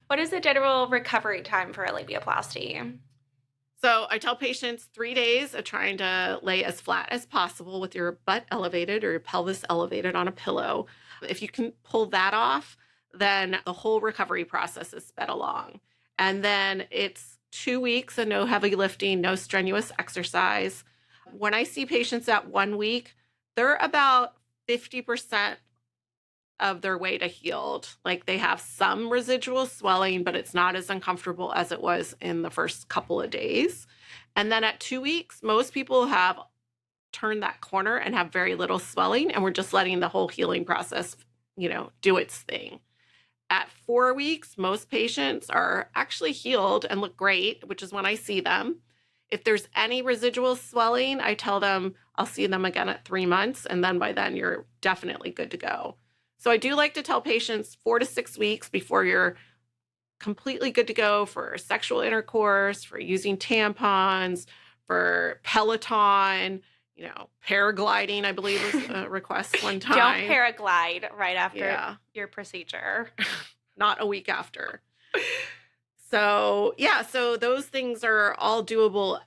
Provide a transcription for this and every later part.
What is the general recovery time for a labiaplasty? So I tell patients 3 days of trying to lay as flat as possible with your butt elevated or your pelvis elevated on a pillow. If you can pull that off, then the whole recovery process is sped along. And then it's 2 weeks of no heavy lifting, no strenuous exercise. When I see patients at 1 week, they're about 50% of their way to healed. Like they have some residual swelling, but it's not as uncomfortable as it was in the first couple of days. And then at 2 weeks, most people have turned that corner and have very little swelling, and we're just letting the whole healing process, do its thing. At 4 weeks, most patients are actually healed and look great, which is when I see them. If there's any residual swelling, I tell them I'll see them again at 3 months, and then by then you're definitely good to go. So I do like to tell patients 4 to 6 weeks before you're completely good to go for sexual intercourse, for using tampons, for Peloton, paragliding, I believe was a request one Don't time. paraglide right after Yeah. your procedure. Not a week after. So those things are all doable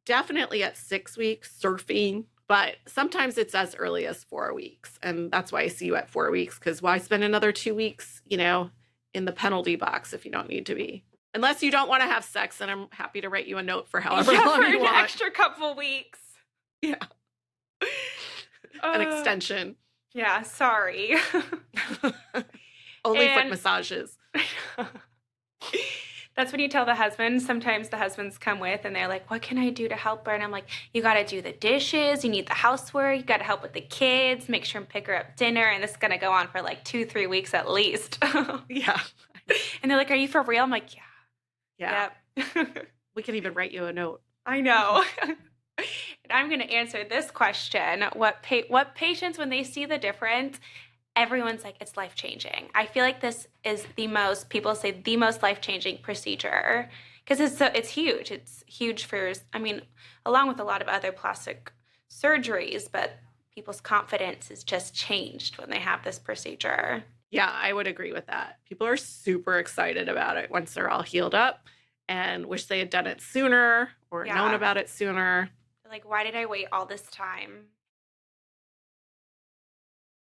definitely at 6 weeks, surfing, but sometimes it's as early as 4 weeks. And that's why I see you at 4 weeks, because why spend another 2 weeks, in the penalty box if you don't need to be? Unless you don't want to have sex, and I'm happy to write you a note for however long for you an want. extra couple weeks. Yeah. An extension. Yeah, sorry. Only foot massages. That's when you tell the husband. Sometimes the husbands come with and they're like, what can I do to help her? And I'm like, you got to do the dishes. You need the housework. You got to help with the kids. Make sure and pick her up dinner. And this is going to go on for like 2-3 weeks at least. Yeah. And they're like, are you for real? I'm like, yeah. Yep. We can even write you a note. I know. And I'm going to answer this question. What patients, when they see the difference, everyone's like, it's life-changing. I feel like this is people say the most life-changing procedure because it's huge. It's huge for, along with a lot of other plastic surgeries, but people's confidence is just changed when they have this procedure. Yeah, I would agree with that. People are super excited about it once they're all healed up and wish they had done it sooner or known about it sooner. Like, why did I wait all this time?